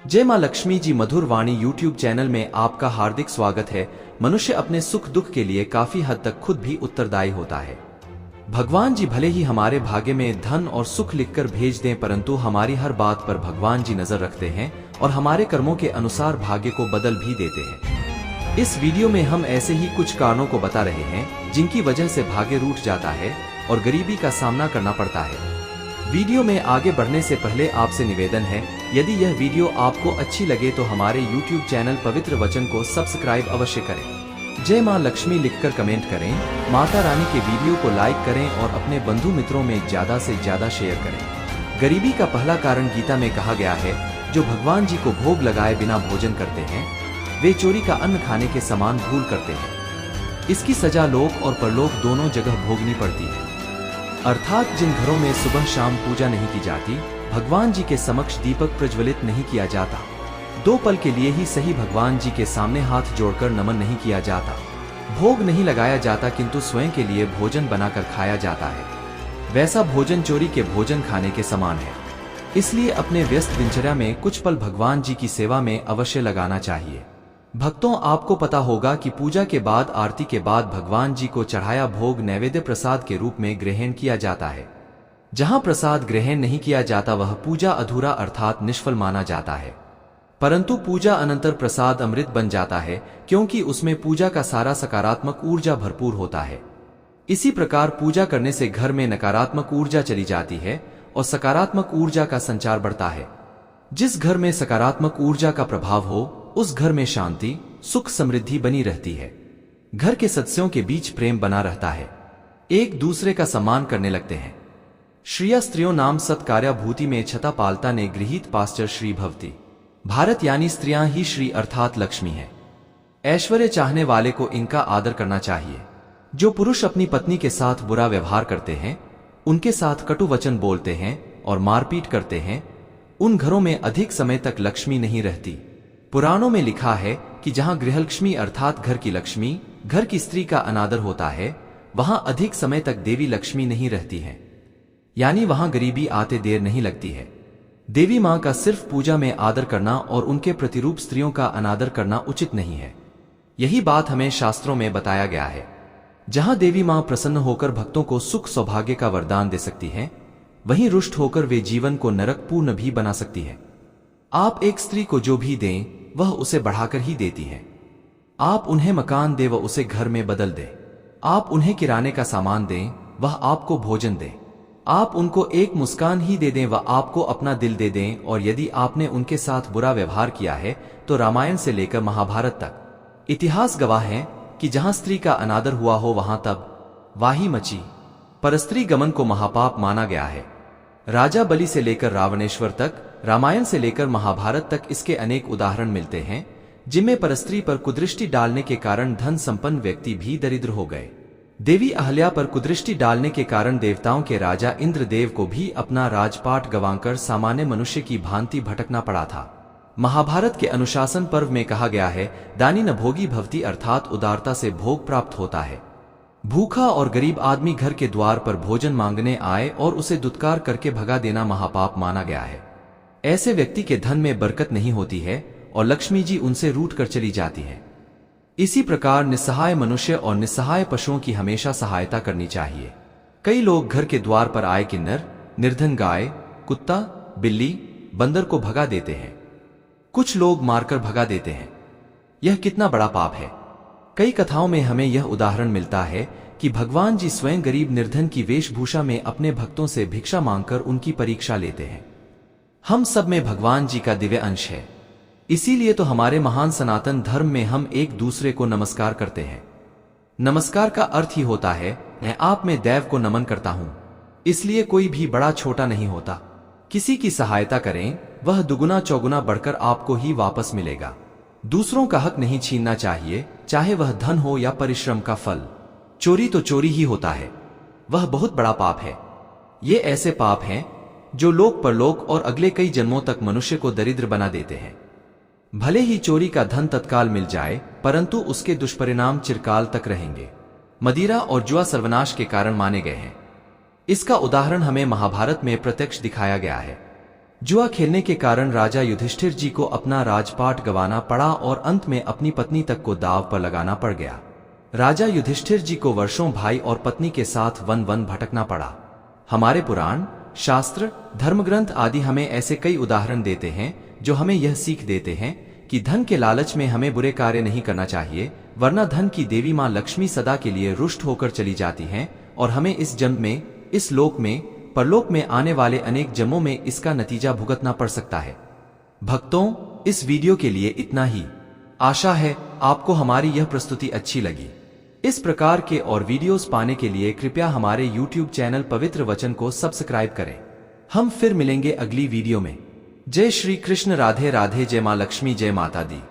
जय मां लक्ष्मी जी मधुर वाणी YouTube channel में आपका हार्दिक स्वागत है। मनुष्य अपने सुख दुख के लिए काफी हद तक खुद भी उत्तरदायी होता है। भगवान जी भले ही हमारे भाग्य में धन और सुख लिखकर भेज दें, परंतु हमारी हर बात पर भगवान जी नजर रखते हैं और हमारे कर्मों के अनुसार भाग्य को बदल भी देते हैं। इस वीडियो में हम ऐसे ही कुछ कारणों को बता रहे हैं जिनकी वजह से भाग्य रूठ जाता है और गरीबी का सामना करना पड़ता है। वीडियो में आगे बढ़ने से पहले आपसे निवेदन है, यदि यह वीडियो आपको अच्छी लगे तो हमारे YouTube चैनल पवित्र वचन को सब्सक्राइब अवश्य करें। जय मां लक्ष्मी लिखकर कमेंट करें, माता रानी के वीडियो को लाइक करें और अपने बंधु मित्रों में ज्यादा से ज्यादा शेयर करें। गरीबी का पहला कारण गीता में कहा गया है, जो भगवान जी को भोग लगाए बिना भोजन करते हैं वे चोरी का अन्न खाने के समान भूल करते हैं। इसकी सजा लोक और परलोक दोनों जगह भोगनी पड़ती है। अर्थात जिन घरों में सुबह शाम पूजा नहीं की जाती, भगवान जी के समक्ष दीपक प्रज्वलित नहीं किया जाता, दो पल के लिए ही सही भगवान जी के सामने हाथ जोड़कर नमन नहीं किया जाता, भोग नहीं लगाया जाता किंतु स्वयं के लिए भोजन बनाकर खाया जाता है, वैसा भोजन चोरी के भोजन खाने के समान है। इसलिए अपने व्यस्त दिनचर्या में कुछ पल भगवान जी की सेवा में अवश्य लगाना चाहिए। भक्तों, आपको पता होगा कि पूजा के बाद आरती के बाद भगवान जी को चढ़ाया भोग नैवेद्य प्रसाद के रूप में ग्रहण किया जाता है। जहां प्रसाद ग्रहण नहीं किया जाता वह पूजा अधूरा अर्थात निष्फल माना जाता है। परंतु पूजा अनंतर प्रसाद अमृत बन जाता है, क्योंकि उसमें पूजा का सारा सकारात्मक ऊर्जा भरपूर होता है। इसी प्रकार पूजा करने से घर में नकारात्मक ऊर्जा चली जाती है और सकारात्मक ऊर्जा का संचार बढ़ता है। जिस घर में सकारात्मक ऊर्जा का प्रभाव हो उस घर में शांति, सुख, समृद्धि बनी रहती है। घर के सदस्यों के बीच प्रेम बना रहता है, एक दूसरे का सम्मान करने लगते हैं। श्रिया स्त्रियों नाम सत्कार्या भूति में छता पालता ने गृहीत पास्टर श्री भवती। भारत यानी स्त्रियां ही श्री अर्थात लक्ष्मी है। ऐश्वर्य चाहने वाले को इनका आदर करना चाहिए। जो पुरुष अपनी पत्नी के साथ बुरा व्यवहार करते हैं, उनके साथ कटु वचन बोलते हैं और मारपीट करते हैं, उन घरों में अधिक समय तक लक्ष्मी नहीं रहती। पुराणों में लिखा है कि जहां गृहलक्ष्मी अर्थात घर की लक्ष्मी, घर की स्त्री का अनादर होता है, वहां अधिक समय तक देवी लक्ष्मी नहीं रहती है, यानी वहां गरीबी आते देर नहीं लगती है। देवी मां का सिर्फ पूजा में आदर करना और उनके प्रतिरूप स्त्रियों का अनादर करना उचित नहीं है। यही बात हमें शास्त्रों में बताया गया है। जहां देवी मां प्रसन्न होकर भक्तों को सुख सौभाग्य का वरदान दे सकती है, वहीं रुष्ट होकर वे जीवन को नरकपूर्ण भी बना सकती है। आप एक स्त्री को जो भी दें वह उसे बढ़ाकर ही देती है। आप उन्हें मकान दे वह उसे घर में बदल दे। आप उन्हें किराने का सामान दें वह आपको भोजन दे। आप उनको एक मुस्कान ही दे दें वह आपको अपना दिल दे दें। और यदि आपने उनके साथ बुरा व्यवहार किया है तो रामायण से लेकर महाभारत तक इतिहास गवाह है कि जहां स्त्री का अनादर हुआ हो वहां तब वाही मची। परस्त्री गमन को महापाप माना गया है। राजा बलि से लेकर रावणेश्वर तक, रामायण से लेकर महाभारत तक इसके अनेक उदाहरण मिलते हैं, जिनमें परस्त्री पर कुदृष्टि डालने के कारण धन संपन्न व्यक्ति भी दरिद्र हो गए। देवी अहल्या पर कुदृष्टि डालने के कारण देवताओं के राजा इंद्रदेव को भी अपना राजपाट गंवाकर सामान्य मनुष्य की भांति भटकना पड़ा था। महाभारत के अनुशासन पर्व में कहा गया है, दानी न भोगी भवती, अर्थात उदारता से भोग प्राप्त होता है। भूखा और गरीब आदमी घर के द्वार पर भोजन मांगने आए और उसे दुत्कार करके भगा देना महापाप माना गया है। ऐसे व्यक्ति के धन में बरकत नहीं होती है और लक्ष्मी जी उनसे रूठ कर चली जाती है। इसी प्रकार निस्सहाय मनुष्य और निस्सहाय पशुओं की हमेशा सहायता करनी चाहिए। कई लोग घर के द्वार पर आए किन्नर, निर्धन गाय, कुत्ता, बिल्ली, बंदर को भगा देते हैं। कुछ लोग मारकर भगा देते हैं। यह कितना बड़ा पाप है। कई कथाओं में हमें यह उदाहरण मिलता है कि भगवान जी स्वयं गरीब निर्धन की वेशभूषा में अपने भक्तों से भिक्षा मांगकर उनकी परीक्षा लेते हैं। हम सब में भगवान जी का दिव्य अंश है। इसीलिए तो हमारे महान सनातन धर्म में हम एक दूसरे को नमस्कार करते हैं। नमस्कार का अर्थ ही होता है, मैं आप में दैव को नमन करता हूं। इसलिए कोई भी बड़ा छोटा नहीं होता। किसी की सहायता करें, वह दुगुना चौगुना बढ़कर आपको ही वापस मिलेगा। दूसरों का हक नहीं छीनना चाहिए, चाहे वह धन हो या परिश्रम का फल। चोरी तो चोरी ही होता है, वह बहुत बड़ा पाप है। ये ऐसे पाप हैं जो लोक परलोक और अगले कई जन्मों तक मनुष्य को दरिद्र बना देते हैं। भले ही चोरी का धन तत्काल मिल जाए, परंतु उसके दुष्परिणाम चिरकाल तक रहेंगे। मदिरा और जुआ सर्वनाश के कारण माने गए हैं। इसका उदाहरण हमें महाभारत में प्रत्यक्ष दिखाया गया है। जुआ खेलने के कारण राजा युधिष्ठिर जी को अपना राजपाट गंवाना पड़ा और अंत में अपनी पत्नी तक को दांव पर लगाना पड़ गया। राजा युधिष्ठिर जी को वर्षों भाई और पत्नी के साथ वन वन भटकना पड़ा। हमारे पुराण, शास्त्र, धर्मग्रंथ आदि हमें ऐसे कई उदाहरण देते हैं जो हमें यह सीख देते हैं कि धन के लालच में हमें बुरे कार्य नहीं करना चाहिए, वरना धन की देवी मां लक्ष्मी सदा के लिए रुष्ट होकर चली जाती हैं और हमें इस जन्म में, इस लोक में, परलोक में आने वाले अनेक जन्मों में इसका नतीजा भुगतना पड़ सकता है। भक्तों, इस वीडियो के लिए इतना ही। आशा है आपको हमारी यह प्रस्तुति अच्छी लगी। इस प्रकार के और वीडियोस पाने के लिए कृपया हमारे YouTube चैनल पवित्र वचन को सब्सक्राइब करें। हम फिर मिलेंगे अगली वीडियो में। जय श्री कृष्ण, राधे राधे, जय मां लक्ष्मी, जय माता दी।